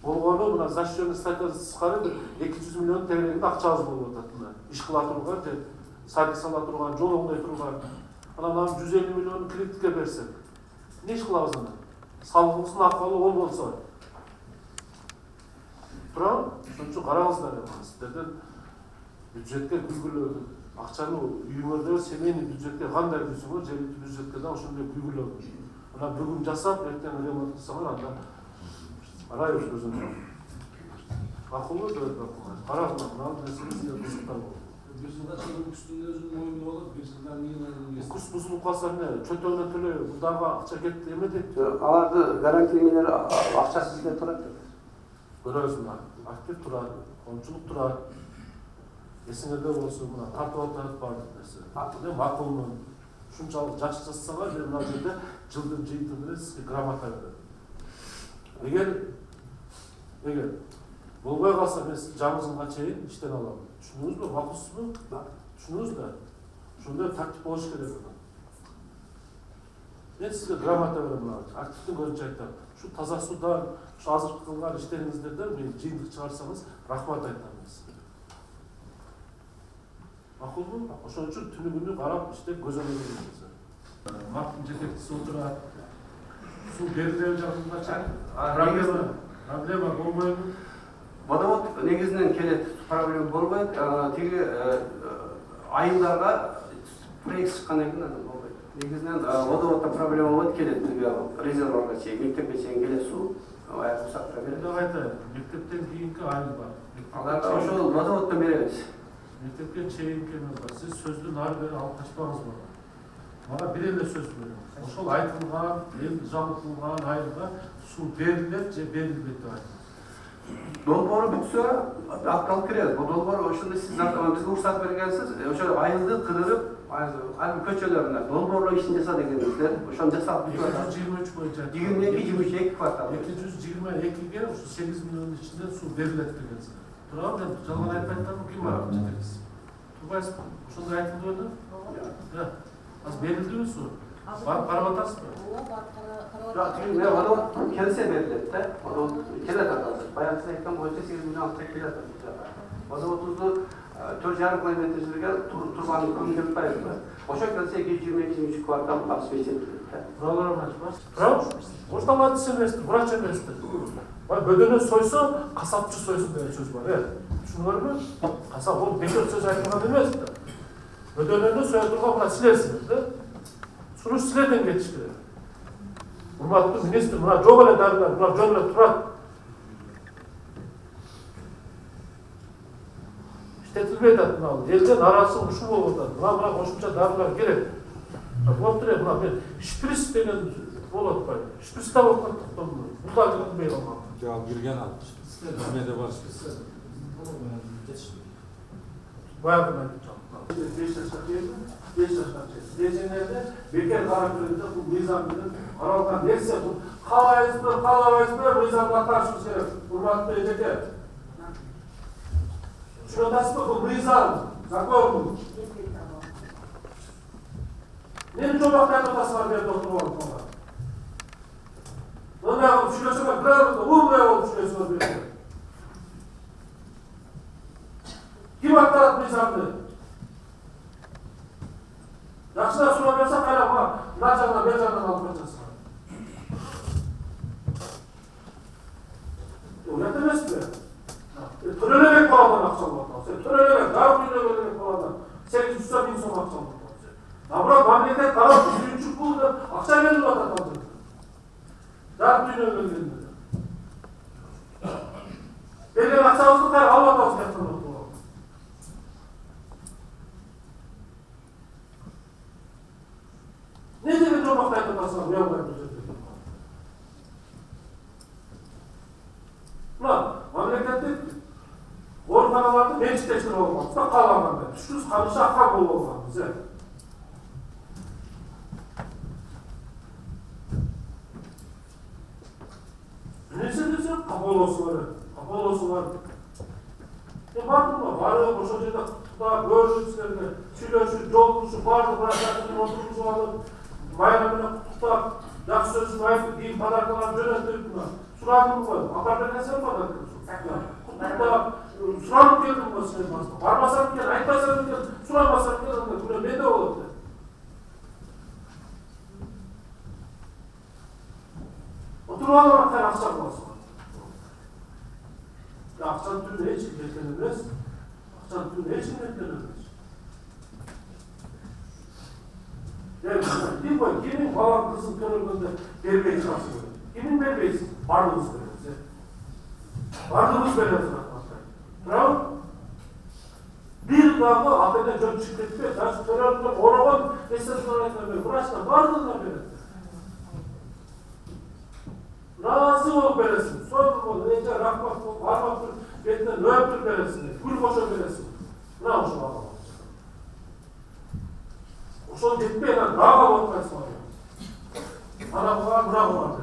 болгону мына защищенный статьясы чыгарып 200 миллион тегерегинде акчабыз болуп атат мына. Иш кыла турган же садик сала турган, жол оңдой турган. Анан 150 миллион кредитке берсек. Не иш кылабыз аны? Салыгыбыздын акыбалы ол болсо. Туурабы? Ошон үчүн караңыздар, сиздерден бюджетке күйгүлөө, акчаны үйүңөрдө семейный бюджетке кандай күйсөңөр, жергиликтүү бюджетке да ошондой күйгүлөө. Мына бүгүн жасап, эртең ремонт кылсаңар, анда арай өзүнө. Акылуу да караңыздар, мына нерселерге кызыктар болот. Bir жылда чыгып үстүнө өзүнүн моюнда болот, bir жылда эмне Курс бузулуп калса эмне? Чөтөлүп төлөйбү, мындагы акча кетти эмедик? Аларды гарантиялар акчасыз эле турат. Көрөбүз мына, актив турат, коомчулук турат. Эсиңерде болсун, мына тартып атат баардык нерсе. Мен макулмун. Ушунчалык жакшы жасасаңар, мен мына жерде жылдын жыйынтыгында сизге грамота берем. Эгер болбой калса мен жаңы жылга чейин иштен алам. Түшүнүңүзбү, макулсузбу? Түшүнүңүз да. Ошондой тартип болуш керек. Мен сизге грамота берем мына. Активдин көзүнчө айтам. Şu таза судан, şu азыркы кылган иштериңиздерден мен жыйынтык чыгарсаңыз, рахмат айтам сизге. Макулбу? Ошон үчүн түнү күнү карап иштеп көзөмөл беребиз. Мактын жетекчиси отурат. Суу берилүү жагында проблема болбойбу? Водовод негизинен келет, проблема болбойт. Тиги айылдарга проект чыккандан кийин анан болбойт. Негизинен водоводдо проблема болот, келет резервуарга чейин, мектепке чейин келет суу, аяк усактыра берет. Кайта мектептен кийинки айыл бар. Аларга ошол водоводдон беребиз. Мектепке чейинки эмес бар. Сиз сөздүн ары бери алып качпаңыз бар. Мага бир эле сөз берем. Ошол айтылган, эл жабылтылган айылга суу берилет же берилбейт деп айтыңыз. Долбоору бүтсө, алып кирет. Бул долбоор ошондо сиз бизге уруксат бергенсиз, ошо айылды кыдырып, айыл көчөлөрүнө долбоорлоо ишин жаса дегенсиздер. Ошону жасап бүтүп атат. 223 боюнча. 22-22 квартал. 222-ге ушу 8 миллион ичинде суу берилет дегенсиз. Туурабы, мен жалган айтып атамбы, ким бар жетекчиси? Турбайсызбы? Ошондой айтылды беле? Азыр берилдиби суу? Барып карап атасызбы? Мен водовод келсе берилет да. Водовод келет атат. Баягы сиз айткан боюнча 8 миллион акча келет атат. Водоводубузду 4,5 километр жерге турганын күн деп атпайбызбы? Ошо келсе 222 квартал обеспечить этилет да. Buralara açmaz. Bravo. Orada maddi emestir, vрач emestir. Bödöne soysa, kasapçı soysun diye söz var. Şunlar mı? Kasap ol, bekar söz aytmadan emez de. Bödöneni soyadırga buna silersiniz de. Şunu silerden geçiştirir. Hurmatlı ministr, buna çok öyle derler, buna çok öyle turar. İşletilmeye de buna, elden arası uşu olurlar. Buna koşunca darlar gerek. Вот треба, бuna ben şpris denen болот bay. Şpris de болот da bu da bilmey olmam. Cevap girgen aldı. Bilmede var şpris. Bayağı ben tutacağım. 5 yaşa geldim, 5 yaşa geldim. Geçenlerde bekar karaktöründe bu nizamının aralgan neyse bu kalayızdır, nizamla karşı şey, hurmatlı edecek. Şurada bu nizam, zakon bu. Ne çobaktan otası var bir doktor oldu ona. Ondan düşünüyorsun bak, bravo, umraya düşünüyorsun bir. Kim aktarat nizamını? Yaxşılar sura verse kaynak var. Nacanla, becanla alıp kaçarsın. Öyle demez mi? Törelerek paradan akşam bakalım. Törelerek, dar törelerek paradan. 800 bin son akşam bakalım. Abra mamleket taraf üçüncü buldu. Akşam verir vatandaşlar. Dar düğünü öldürdü. Benim akşamızda kaynak Allah tavsiye ettim. Ne demek o baktaydı tasarım? Ne yapayım düzelttim? Ulan, mamlekette ormanalarda meclisleştir olmaz. Da kalamam ben. Düşküz karışa akar bol olmaz bize. Neyse diyeceğim, kapolosu var. Kapolosu var. Baktım da, varıyor boşa şeyde tutuda, görüşlerinde, çilöşü, yolmuşu, vardı, bırakatını, oturmuşu alıp, bayramına tutuda, yakşı sözünü ayıp, diyeyim, padarkalar yönettirip buna. Сұрадым ғой, апармен сен бадан құттықта сұранып келдім ғой сен басына. Бармасам екен, айтпасам екен, сұрамасам екен, онда күле менде болады. Отырып алып ақша боласың. Ақшаны түріне ешкім кеткен емес. Ақшаны түріне ешкім кеткен емес. Дейм ғой, кемің балаң қызын көргенде бермей шығасың. Кемің бермейсің? Барлығыз бересіз. Барлығыз бересіз. Бірақ bir дағы атайда жөн шығып кетпе, жасы төреліктер ораған, эстетикалар айтқан врачтар барлығына береді. Razı ol veresin, son ol, nece rahmat ol, armak ol, betinden öptür veresin, gül koşa veresin. Ne olsun Allah'a? O son gitmeyen dağa bakmayasın oraya. Ana var, bırak var dedi.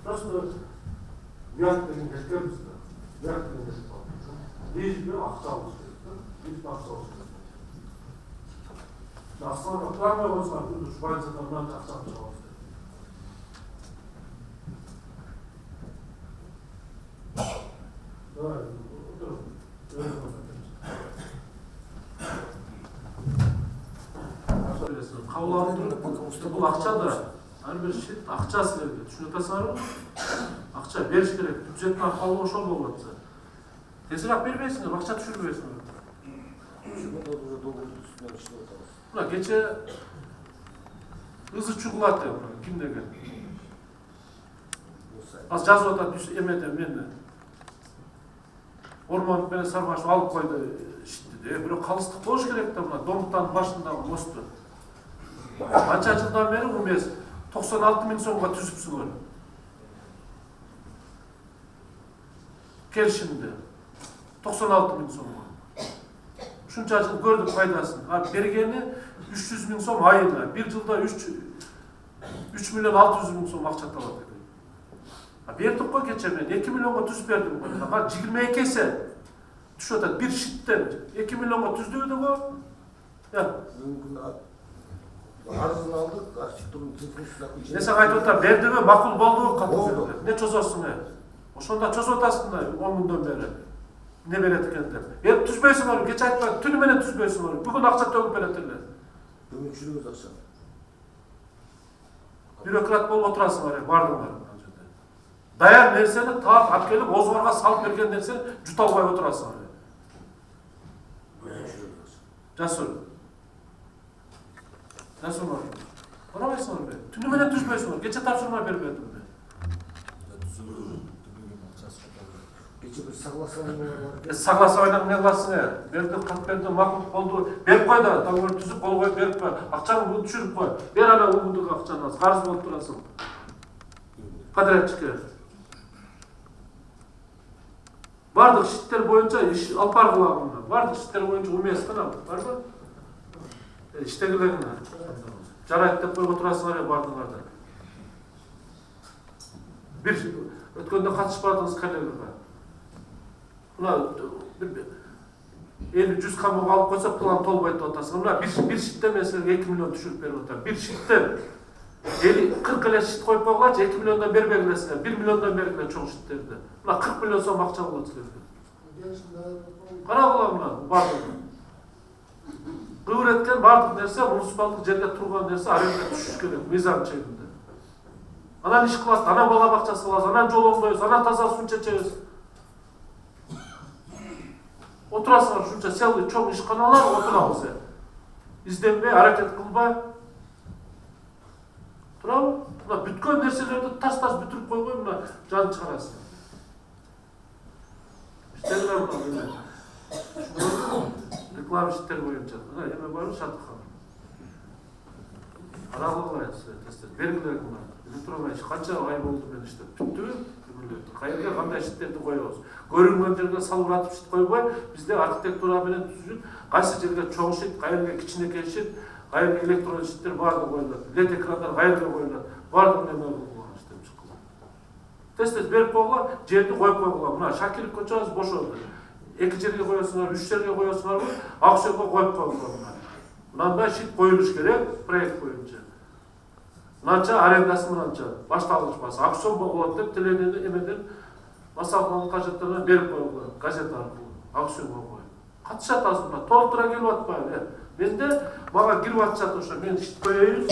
Просто uyak dedim, geçker misin? Uyak dedim, geçker misin? Biz bir akça olsun. Biz bir akça olsun. Aslında baklar mı olsa şu bankadan akşam çalışıyor. Evet, oturun. Kavlarında bu akça da her bir şey akça silahı. Düşünüyorsa sarı akça veriş gerek. Ücretin akıllı hoş olmalı. Tezgah vermeyesin, akça düşürmeyesin. Buna geçe hızlı çukulatı yapıyor. Kim de geldi? Az yazı oda düş emeden beni. Orman beni sarmaşıp alıp koydu işitti diye. Böyle kalıstık boş gerek de buna. Domuttan başından mostu. Anca yıldan beri bu mez 96.000 songa tüzüpsün öyle. Gel şimdi. 96.000 songa. Şunca yıl gördük faydasını. Bergeni 300.000 som ayına. Bir yılda 3.600.000 som akça taladı. Verdik koy geçemeyen. 2 milyonga tüz verdim. 22 ese düş ötedi. Bir şitten 2 milyonga tüz dövdü bu. Arzını aldık, açık durum ne sen aytıp da verdi mi makul boldu katıldı. Ne çözüyorsun he? O şonda çöz otasın da 10 günden beri. Ne veretkende? Verip tüzbeysin onu, geç aytma, tünü menen tüzbeysin onu. Bugün akça tөгüp veretirler. Bugün çürüyoruz akşam. Bürokrat bol oturasın var, bardın var. Dayan nerseni taap at gelip ozvarga salıp bergen nerseni juta albay oturasın var. Jasur. Jasur var. Oramayısın onu be. Tünü menen tüzbeysin onu. Geçe tapşırma verip verdim be. Geçe bir sağlasana ne var? Sağlasa oynak ne kılasın he? Verdi, kat verdi, makul oldu. Verip koy da, tağır tüzüp kol koyup verip koy. Akçanı düşürüp koy. Ver ana umuduk akçanı az. Karşı bolup durasın. Kadret çıkıyor. Vardık şitler boyunca iş alpar kılağımda. Vardık şitler boyunca umeyesken aldık. Var mı? İştegilerine. Jarayt dep koyup oturasın var ya bardınlarda. Bir ötkönde katışıp bardınız kallelerine. Buna 50-100 kamı alıp koysa plan tolbaydı otasın. Buna bir şitten mesela 2 milyon düşürüp verip otar. Bir şitten 40 ile şit koyup koyularca 2 milyondan beri belirlesinler. 1 milyondan beri çok şitlerdi. Buna 40 milyon son akça bulacaklardı. Kara kula buna, bardık. Kıvır etken bardık derse, munisipallık жерге turgan derse arayla düşüş gerek, mizan çevrinde. Anan iş kılasın, anan bala bakçası kılasın, anan jolon koyuyoruz, anan taza sun çeçeyiz. Oturasın var, şunca selvi çok iş kanalar oturamız ya. İzlenmeye, hareket kılmay. Bravo. Buna bütkön derselerdi tas bütürüp koy buna can çıkarasın. İşlerler buna böyle. Şunu reklam işler boyunca. Hemen var mı şartlı kalın. Aralık var ya size. Vergiler bunlar. Elektromayış. Kaça ay oldu ben işte. Büttü. Kayırga kanday işlerdi koyuyoruz. Görünmön yerine salıratıp işit koy. Bizde arkitektura bilen düzgün. Kaysı yerine çoğu işit, kayırga kiçine işit. Kayırga elektron işitler vardı koyuyorlar. LED ekranlar kayırga koyuyorlar. Vardı ne böyle kullanır işte çıkılan. Test verip koyuyorlar, жерді koyup koyuyorlar. Buna şakirlik koyacağız, boş oldu. 2 жерге koyuyorsunlar, 3 жерге koyuyorsunlar, Akşe'ye koyup koyuyorlar bunlar. Bundan da işit koyuluş gerek, proyekt boyunca. мынанча арендасы мынанча башталгыч баасы акчон болот деп тиледен эмеден масалдын кажеттарына берип койгула газета аркылуу акчон болбой катышат азыр толтура келип атпайбы менде мага кирип атышат ошо мен иштебейбиз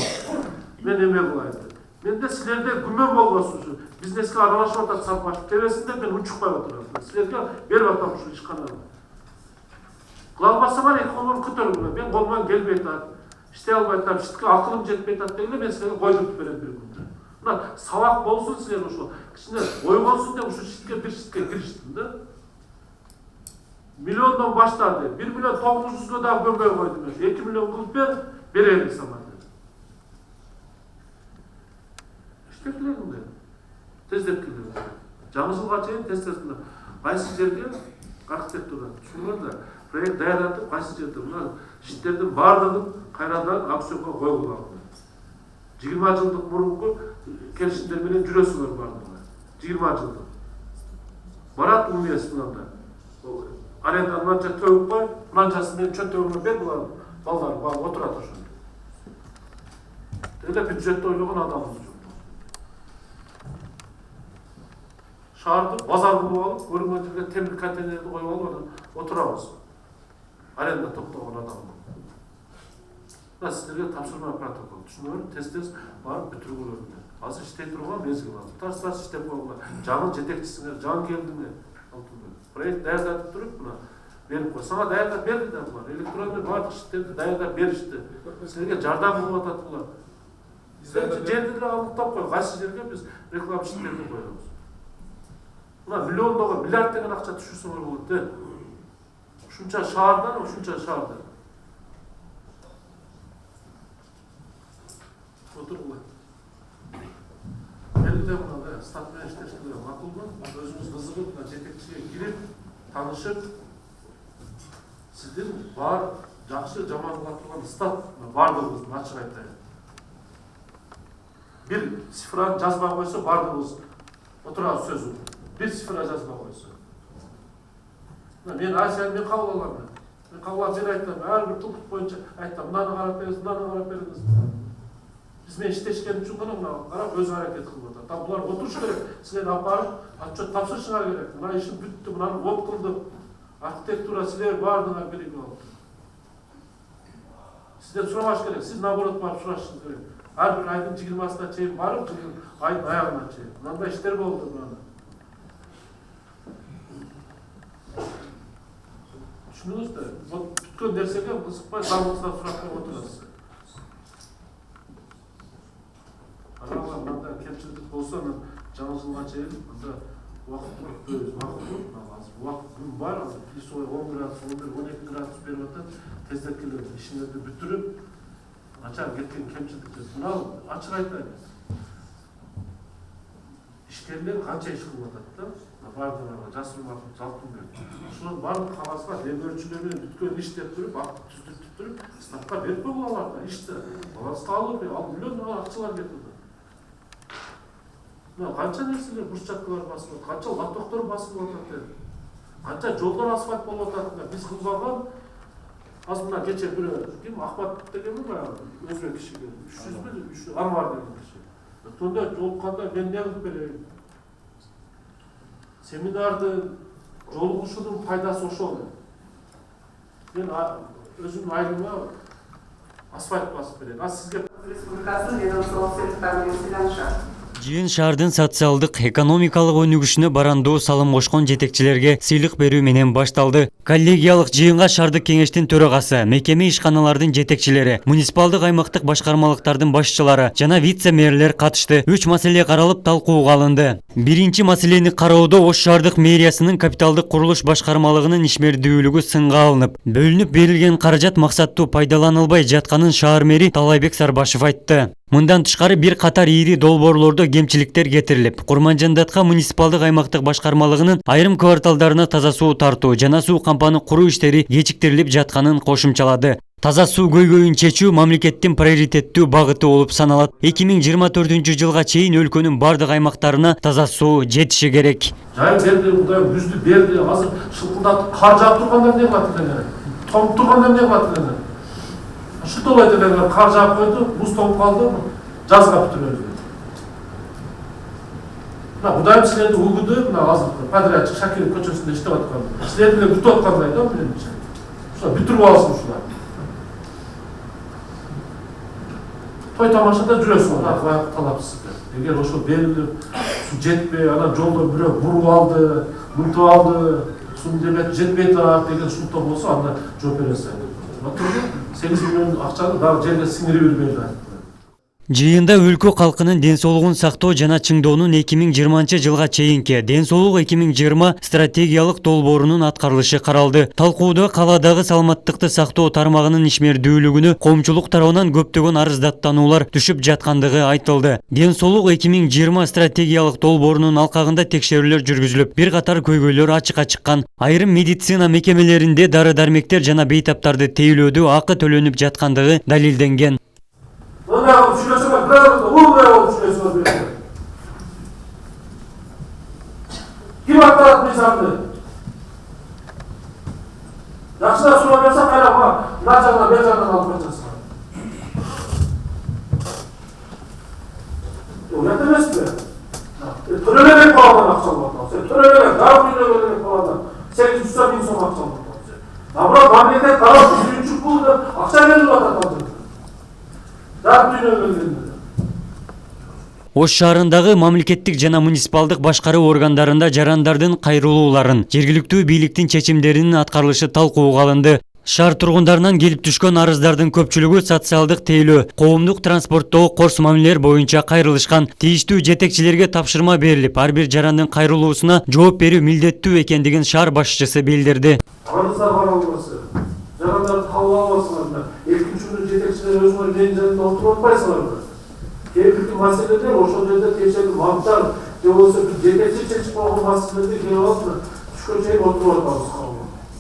мен эме кылайын деп менде силерде күмөн болбосун ушу бизнеске аралашып атат Сапашев тебесинде мен учукпай отурам силерге берип атам ушу ишкананы кыла албасаңар эки колуңду көтөргүлө мен колуман келбей атат иштей албай атам иштке акылым жетпей атат дегенде мен силерге койдуруп берем бир күндө мына сабак болсун силер ошо кичине ойгонсун деп ушу ишке бир ишке кириштим да миллиондон баштады 1 миллион 900га дагы көбөй койдум 2 миллион кылып берели сама иштетилгенде тездеп келди жаңы жылга чейин тез кайсы жерге архитектура түшүнгөн да проект даярдатып кайсы жерде мына иштердин баардыгын кайрадан акционго койгула 20 жылдык мурунку келишимдер менен жүрөсүңөр баардыгы 20 жылдык барат умес мынанда аренда мынанча төгүп кой мынанчасын мен чөнтөгүмө бер булар балдар багып отурат ошондо эле бюджетти ойлогон адамбыз жок шаарды базар кылып алып көрүнгөн жерге темир контейнерди коюп алып анан отурабыз аренда топтогон адам мына силерге тапшырма протокол түшүнүңөр тез барып бүтүргүлөр азыр иштей турган мезгил азыр тарс иштеп койгула жаңы жетекчисиңер жаңы келдиңер проект даярдатып туруп мына берип кой сага даярдап берди да булар электронный баардык иштерди даярдап беришти силерге жардам кылып атат булар жерди деле аныктап кой кайсы жерге биз реклама иштерди коебуз мына миллиондогу миллиард деген акча түшүрсөңөр болот ушунча шаардан ушунча шаардан отургула элде мына стат менен иштешке макулму өзүңүз кызыгып мына жетекчиге кирип таанышып сиздин бар жакшы жаман кыла турган стат баардыгыбыздын ачык айтайын бир цифраны жазбай койсо баардыгыбыз отурабыз сөзүн бир цифра жазбай койсо мен Асияны мен кабыл алам мен кабыл алып мен айтам ар бир тупут боюнча айтам мынаны карап бериңиз мынаны карап бериңиз биз менен иштешкен үчүн гана мына карап өзү аракет кылып атат а булар отуруш керек силерди алып барып отчет тапшырышыңар керек мына ишим бүттү мынаны вот кылдык архитектура силер баардыгыңар биригип алып сизден сурамаш керек сиз наоборот барып сурашыңыз керек ар бир айдын 20-сына чейин барып айдын аягына чейин мындай иштер болду мына түшүндүңүз да вот бүткөн нерсеге кызыкпай залыңыздан сурап коюп отурасыз аралар мындай кемчилдик болсо мен жаңы жылга чейин анда убакытты күтпөйбүз макулбу азыр убакыт күн бар азыр плюсовой 10 градус 11-12 градус берип атат тездеп келип ишиңерди бүтүрүп начар кеткен кемчилдик мына ачык айтайын ишкерлер канча иш кылып атат да баардыгына жасырмак жалтын берип ошонун баардык кагазга демөөрчүлөр менен бүткөн иш деп туруп акты түздүрүп туруп статка берип койгула аларга ишти баланска алып ал миллион акчалар кетет канча нерселер брусчаткалар басылып атат канча лотоктор басылып атат канча жолдор асфальт болуп атат биз кылбаган азыр мына кече бирөө ким Ахмат дегенби баягы өзбек киши 300 Анвар деген киши сонда жолукканда мен не кылып берейин семинарды жолугушунун пайдасы ошол мен өзүмдүн айылыма асфальт басып берейин а сизге Республикасынын ведомстволук секретарымен сыйланышат Жыйын шаардын социалдык, экономикалык өнүгүшүнө барандуу салым кошкон жетекчилерге сыйлык берүү менен башталды. Коллегиялык жыйынга шаардык кеңештин төрагасы, мекеме ишканалардын жетекчилери, муниципалдык аймактык башкармалыктардын башчылары жана вице-мэрлер катышты. 3 маселе каралып талкууга алынды. Биринчи маселени кароодо Ош шаардык мэриясынын капиталдык курулуш башкармалыгынын ишмердүүлүгү сынга алынып, бөлүнүп берилген каражат максаттуу пайдаланылбай жатканын шаар мэри Талайбек Сарбашев айтты. Мындан тышкары бир катар ири долбоорлордо кемчиликтер кетирилип, Курманжандатка муниципалдык аймактык башкармалыгынын айрым кварталдарына таза суу тартуу жана суу кампаны куруу иштери кечиктирилип жатканын кошумчалады. Таза суу көйгөйүн чечүү мамлекеттин приоритеттүү багыты болуп саналат. 2024-жылга чейин өлкөнүн бардык аймактарына таза суу жетиши керек. Жай берди, Кудай бүздү берди. Азыр шылкылдатып кар жаап турганда эмне кылат элеңер? Тоңуп турганда эмне кылат элеңер? Шутулайт элеңер, кар жаап койду, буз тоңуп калды. жазга бүтүрөлдү. Мына Кудайым силерди угуду, мына азыр Подрядчик Шакиров көчөсүндө иштеп аткан. Силерди эле күтүп аткандай да менимче. Ушулар бүтүрүп алсын ушулар. Той тамашада жүрөсүң, ага талапсыз. Эгер ошол берилип, су жетпей, анан жолдо бирөө буруп алды, мынтып алды, сунун дебет жетпей турат деген ушунтоо болсо анда жооп бересиз. 8 миллион акчаны дагы жерге сиңирип берди. Жыйында өлкө калкынын ден соолугун сактоо жана чыңдоонун 2020 жылга чейинки Ден соолук 2020 стратегиялык долбоорунун аткарылышы каралды. Талкууда каладагы саламаттыкты сактоо тармагынын ишмердүүлүгүнө коомчулук тарабынан көптөгөн арыздаттануулар түшүп жаткандыгы айтылды. Ден соолук 2020 стратегиялык долбоорунун алкагында текшерүүлөр жүргүзүлүп, бир катар көйгөйлөр ачыкка чыккан. Айрым медицина мекемелеринде дары-дармектер жана бейтаптарды тейлөөдө акы төлөнүп жаткандыгы далилденген. Мына ушулесиңер бирөө улуу ушулесиңер берди. Ким атат мисалды? Жакшыраак сурап берсе кайра мына жагына бер жагынан алып кетесиңер. Уят эмеспи? Төлөбөк болгондон акча алып атат. Төлөбөк, дагы төлөбөк болгондон 800 миң сом акча алып атат. Абра мамлекет тарап үчүнчү пулда акча берип атат. Ош шаарындагы мамлекеттик жана муниципалдык башкаруу органдарында жарандардын кайрылууларын, жергиликтүү бийликтин чечимдеринин аткарылышы талкууга алынды. Шаар тургундарынан келип түшкөн арыздардын көпчүлүгү социалдык тейлөө, коомдук транспорттогу корс мамилелер боюнча кайрылышкан. Тийиштүү жетекчилерге тапшырма берилип, ар бир жарандын кайрылуусуна жооп берүү милдеттүү экендигин шаар башчысы билдирди. Арыздар каралбасы, жарандарды кабыл албасыңар. Экинчи күнү жетекчилер өзүңөр менин жанымда отуруп атпайсыңарбы? Кээ бир маселелер ошол жерде текшерип мамтар же болбосо жетекчи чечип койгон маселелерди келип алып түшкөн чейин отуруп атабыз.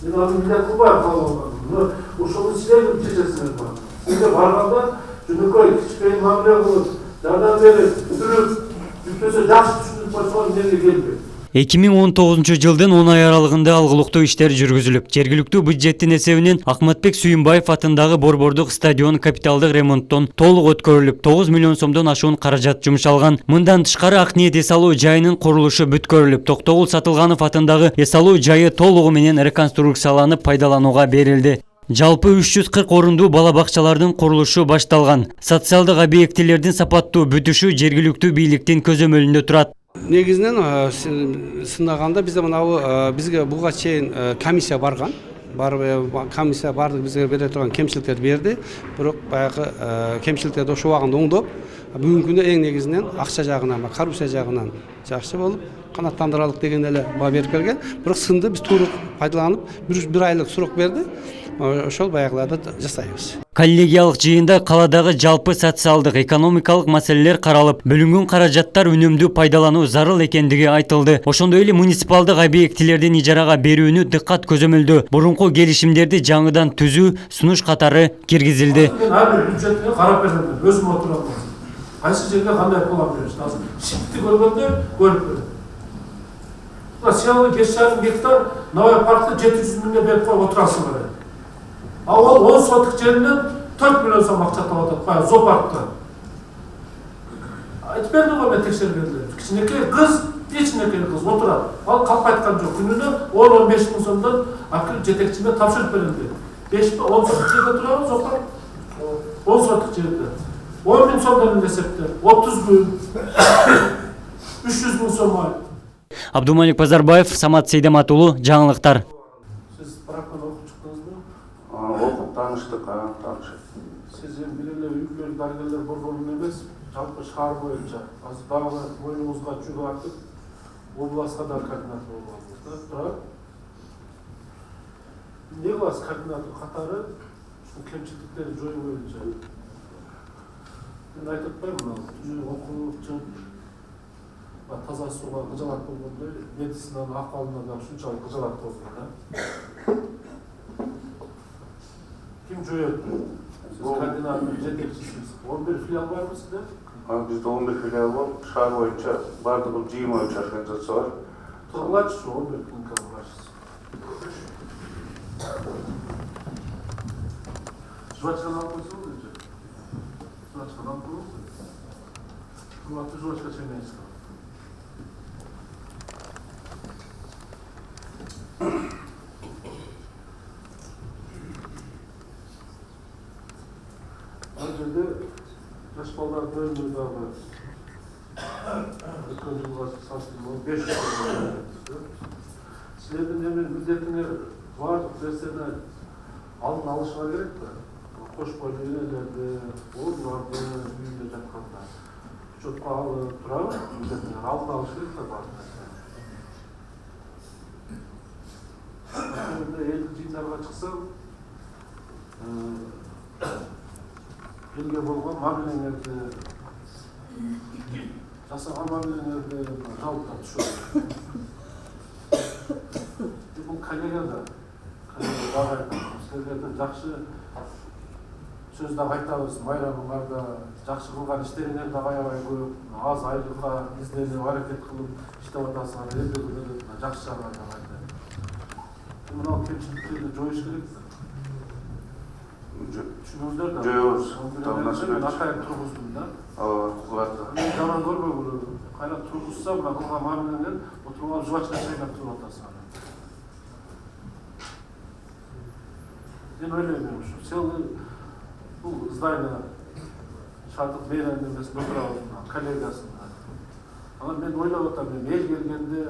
Мен аны милдет кылбайм кабыл алган. Ошону силер чечесиңер бар. Силер барганда жөнөкөй кичинекей мамиле кылып, жардам берип, бүтүрүп, бүтөсө жакшы түшүнүп койсоңор жерге келбейт. 2019 жылдын 10 ай аралыгында алгылыктуу иштер жүргүзүлүп, жергиликтүү бюджеттин эсебинен Акматбек Сүйүнбаев атындагы Борбордук стадион капиталдык ремонттон толук өткөрүлүп, 9 миллион сомдон ашуун каражат жумшалган. Мындан тышкары Акниет эс алуу жайынын курулушу бүткөрүлүп, Токтогул Сатылганов атындагы эс алуу жайы толугу менен реконструкцияланып пайдаланууга берилди. Жалпы 340 орундуу бала бакчалардын курулушу башталган. Социалдык объектилердин сапаттуу бүтүшү жергиликтүү бийликтин көзөмөлүндө турат. Негизинен сынаганда бизде мына бизге буга чейин комиссия барган. Комиссия бардык бизге бере турган кемчиликтерди берди. Бирок баягы кемчиликтерди ошол убагында оңдоп, бүгүнкү күндө эң негизинен акча жагынан, коррупция жагынан жакшы болуп, канааттандыралык деген эле баа берип келген. Бирок сынды биз туура пайдаланып, бир айлык срок берди. Ошол баягыларды жасайбыз. Коллегиялык жыйында каладагы жалпы социалдык, экономикалык маселелер каралып, бөлүнгөн каражаттар үнөмдүү пайдалануу зарыл экендиги айтылды. Ошондой эле муниципалдык объектилердин ижарага берүүнү дыккат көзөмөлдө, мурунку келишимдерди жаңыдан түзүү, сунуш катары киргизилди. Ар бир бюджетке карап берем, өзүм отурам. Кайсы жерге кандай план бериш lazım. Шитти көргөндө көрүп берем. Сыялы 5,5 гектар Новый паркты 700 миңге берип коюп отурасыңар. А ол 10 сотық жерінен 4 миллион сом ақша тауып атат, зоопаркта. Айтып берді ғой мен текшергендер. Кичинекей кыз, кичинекей кыз отурат. Ал калп айткан жок. Күнүнө 10-15 миң сомдон акыл жетекчиме тапшырып берилди. 5-10 сотық жерде турабы зоопарк? 10 сотық жерде. 10 миң сомдон эсепте. 30 күн. 300 миң сом ай. Абдумалик Базарбаев, Самат Сейдематулу, жаңылыктар. Таныштык, таныштык. Сиз биреле үйлөр дарыгерлер борборунун эмес, жалпы шаар боюнча азыр дагы моюнуңузга жүк артып, областка да координатор болуп алдыңыз да. Туурабы? Эмне кыласыз координатор катары ушул кемчиликтерди жоюу боюнча? Мен айтып атпаймынбы, түзүү окууп чыгып, таза сууга кыжалат болгондой, медицинаның акыбалына да ушунчалык кыжалат болду да. Ким жоёт? Сиз координатор, жетекчисиз. 11 филиал барбы сизде? Бизде 11 филиал бар. Шаар боюнча бардыгы 20 организация бар. Тургулачы ушу 11 клиниканы барсыз. Жвачканы алып койсоңуз, жвачканы алып койсоңуз. Мына түзүлүшкө чейин. Ана жерде жаш балдар бөлүнүү дагы өткөн жылга салыштырмалуу 500. Силердин эми милдетиңер баардык нерсени алдын алышыңар керек да. Кош бойлуу энелерди, оолдарды үйүндө жатканда учетко алып турабы, милдетиңер алдын алыш керек да баардык нерсени. Ошондо элдик жыйындарга чыксам, элге болгон мамилеңерди, жасаган мамилеңерди жалпы түшүрүп. Бул коллега да силерге жакшы сөз да айтабыз, майрамыңар да, жакшы кылган иштериңер да аябай көп, аз айлыкка изденип аракет кылып иштеп атасыңар, элге күнү жакшы жагы да айтат. Мына кемчиликтерди жоюш керек да. Түшүнүңүздөр да. Жоюбуз. Атайын тургуздум да. Ооба, Мен жаман көрбөгүлү. Кайра тургузса, мына кылган мамилеңер отуруп жубачка чайнап туруп атасыңар. Мен ойлойм ушу. Целый бул здание шаардык мэриянын эмесинде отурабыз, коллегасында. Анан мен ойлоп атам, эл келгенде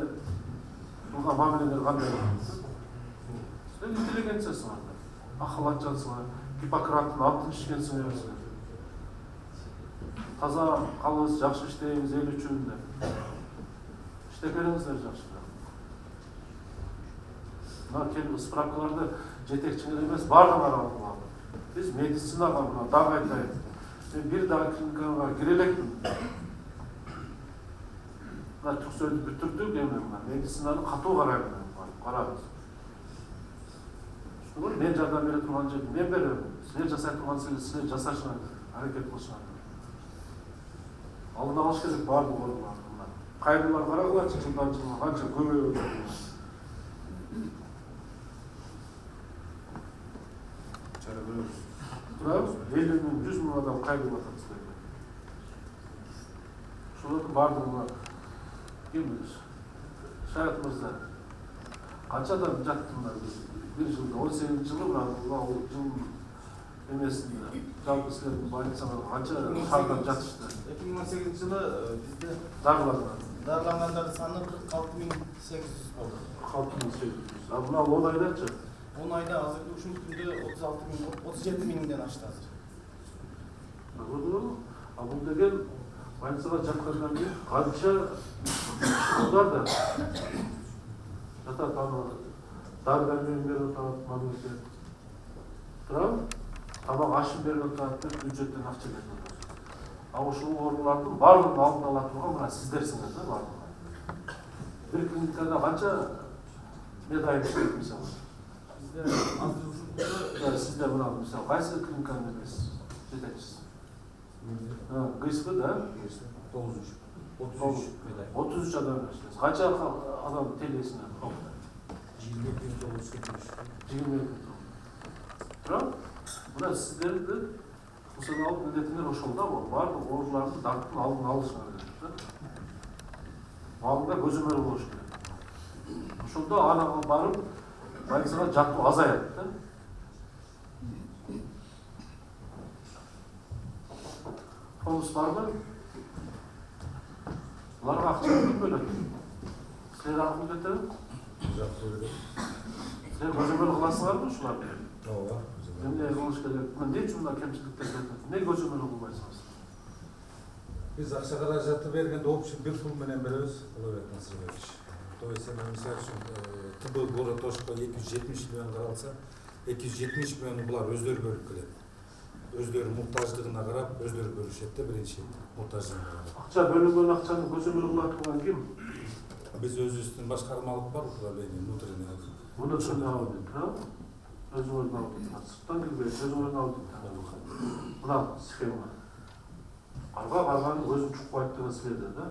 кылган мамилеңер кандай болот? Силер интеллигенциясыңар да. Акыл атчансыңар, Гиппократтын антын ичкенсиңер. Таза калыбыз, жакшы иштейбиз эл үчүн деп. Иштеп бериңиздер жакшы. Мына келип справкаларды жетекчиңер эмес, баардыгыңар алып алып. Биз медицинага мына дагы айтайын. Мен бир дагы клиникага кире элекмин. Мына түксөйдү бүтүрдүк, эми мына медицинаны катуу карайм, карабыз. Мен жардам бере турган жерди мен берем. Силер жасай турган силер жасашыңар, аракет кылышыңар. Алдын алыш керек баардык ооруларды. Кайрылар карагылачы, жылдан жылга канча көбөйүп атат. Турабыз, 50 миң, 100 миң адам кайрылып атат силерге. Ошолордун баардыгына кимбиз? Шаят мырза, канча адам жатты мына бир жылда, 18 жылы мына жыл эмесинде жалпы силердин больницаңарга канча шаардан жатышты? 2018 жылы бизде дарылангандар саны 46.800 болду. 46.800. А мына 10 айдачы? 10 айда азыркы ушул күндө 37 миңден ашты азыр. Көрдүңүзбү? А бул деген больницага жаткандан кийин канча жылдар да жатат, аны дары-дармегин берип атат, мамлекет. Турабы? Тамак ашын берип атат, бюджеттен акча берип атат. А ушул оорулардын баардыгын алдын ала турган мына сиздерсиңер да баардыгы. Бир клиникада канча медайым иштейт мисалы? Сизде мына мисалы кайсы клиниканын эмеси жетекчиси? ГСП да? 33 адам иштейт. Канча адам телесине? 22. Турабы? Мына сиздерди функционалдык милдетиңер ошол да баардык оорулардын даңктын алдын алышыңар керек да. Алдында көзөмөл болуш керек. Ошондо анага барып больницага жатуу азаят да. Фондус барбы? Буларга акча ким бөлөт? Силер акыл кетеби? Жок, бөлөт. Силер көзөмөл кыласыңарбы ушуларды? Ооба. Эмне кылыш керек? Эмне үчүн мына кемчиликтер жатат? Эмне көзөмөл кылбайсыңыз? Биз акча каражаты бергенде общий бир пул менен беребиз, Улуубек Насырбекович. То есть мисалы үчүн ТБ город Ошко 270 миллион каралса, 270 миллиону булар өздөрү бөлүп келет. Өздөрү муктаждыгына карап, өздөрү бөлүшөт да биринчи муктаждыгына карап. Акча бөлүнгөн акчаны көзөмөл кыла турган ким? Биз өзүбүздүн башкармалык бар управление внутренний. Внутренний аудит, да? Өзүңөрдүн аудитиңер. Сырттан келбей, өзүңөрдүн аудитиңер. Мына схема. Карганын өзүн чукпайт деген силерде да?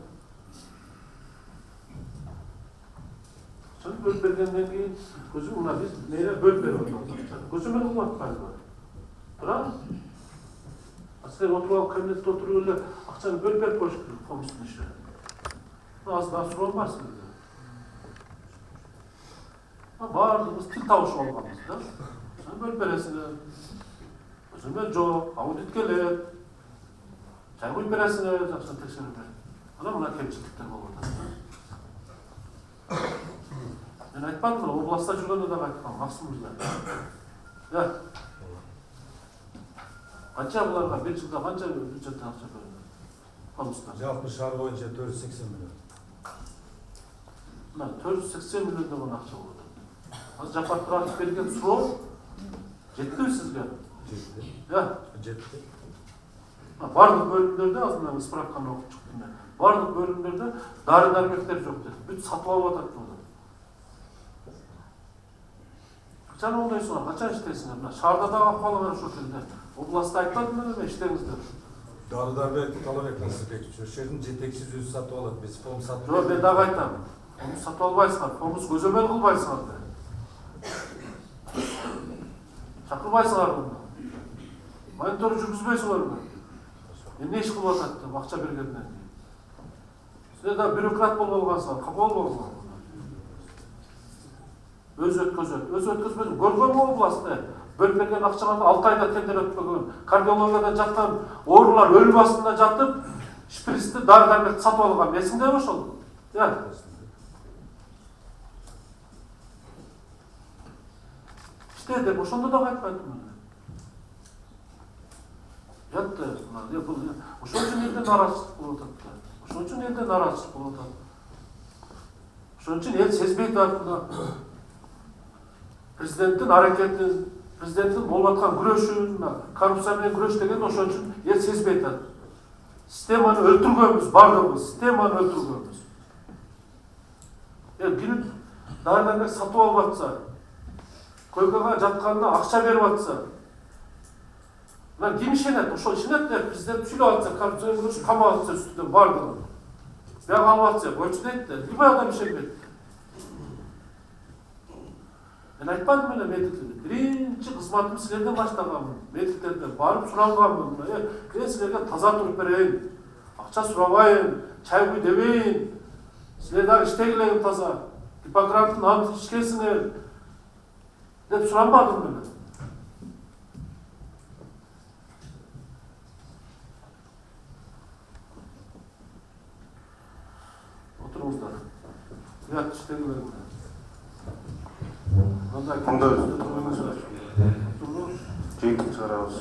Сөз бөлүп бергенден кийин көзүм мына биз мээре бөлүп берип атабыз. Көзөмөл кылып атпайбызбы? Турабы? Сіздер отырып алып кабинетте отырып эле акчаны бөлүп берип коюш керек фомустун иши. Аздан суроо бар силерде. Баардыгыбыз тил табышып алганбыз да. Бөлүп бересиңер. Өзүмө жок, аудит келет. Чай куюп бересиңер, жакшы текшерип берип. Анан мына кемчиликтер болуп атат. Мен айтпадым эле, областта жүргөндө да айткам, Максим мырза. Канча буларга бир жылда канча бюджеттен акча бөлүнөт? Жалпы шаар боюнча 480 миллион. Мына 480 миллион деген акча болуп атат. Азыр Жапар Туратов берген суроо жетпейби сизге? Жетти. Жетти. Бардык бөлүмдөрдө азыр мен справканы окуп чыктым мен. Бардык бөлүмдөрдө дары дармектер жок деп. Бүт сатып алып атат болду. Качан оңдойсуңар, качан иштейсиңер? Мына шаарда дагы акыбалы ошол жерде. Областта айтпадым эле иштеңиздер. Дары дармек талап этмесин бекчи. Ошол жердин жетекчиси өзү сатып алат. Биз фом сатып. Жок, мен дагы айтам. Фомус сатып албайсыңар, фомус көзөмөл кылбайсыңар да. Чакырбайсыңар муну. Монитор жүргүзбөйсүңөрбү? Эмне иш кылып атат деп акча бергенден кийин. Силер да бюрократ болуп алгансыңар, капа болбоңуздар. Өзү өткөзбөдүм. Көргөнмү областта? Бөлүп берген акчаны 6 айда тендер өтпөгөн. Кардиологияда жаткан оорулар өлүм астында жатып, шприцти дары дармекти сатып алган. Эсиңдеби ошол? İşte de ошондо да айтпадым. Жатты. Ошон үчүн элден нараазычылык болуп атат. Ошон үчүн элден нараазычылык болуп атат. Ошон үчүн эл сезбей турат. Президенттин аракетин, президенттин болуп аткан күрөшүн, коррупция менен күрөш деген ошон үчүн эл сезбей турат. Системаны өлтүргөнбүз, бардыгыбыз системаны өлтүргөнбүз. Келип дайыдан сатып алып атса, койкага жатканына акча берип атса, мына ким ишенет? Ошол ишенет деп президент сүйлөп атса, коррупция күрөш камап атса үстүнөн бардыгын. Бияга алып атса, койчу дейт да, любой адам ишенбейт. Мен айтпадым эле медиктерге. Биринчи кызматым силерден баштаганмын. Медиктерден барып суранганмын. Мен силерге таза туруп берейин. Акча сурабайын, чай куй дебейин. Силер дагы иштегиле таза. Гиппократтын антын ичкенсиңер деп суранбадым мен. Отуруңуздар. Уят иштегиле. Жеңіп шығарабыз.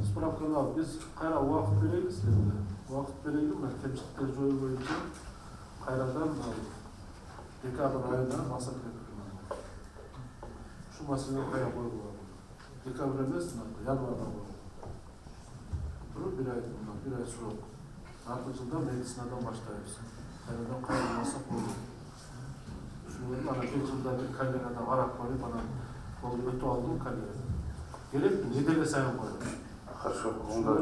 Справканы алып, біз қайра уақыт берейік сіздерге. Уақыт берейік, кемшіліктер жою бойынша қайрадан декабрь айында масақ етіп. Şu мәселені қайра қойып алады. Декабрь емес, январда қойып. Тұрып бір ай сұрок. Арты жылда медицинадан баштайбыз. Қайрадан қайра масақ болды. Шunların ana 5 yılda bir kaleradan arak koyup ana kolu ötü aldım kaleradan. Gelip ne delesen koyuyor. Хорошо, onlar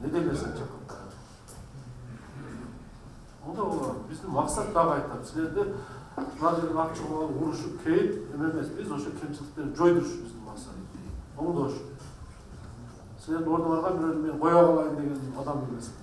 Ne delesen çakıp. O da olur. Bizim maksat daha aytap. Sizlerde radyo'nun akçıqalı vuruşup keyip ememez. Biz o şu kemçilikleri joyduruş bizim maksat. Onu da hoş. Sizlerde orada vargan bir ben koya alayım degen adam bilmesin.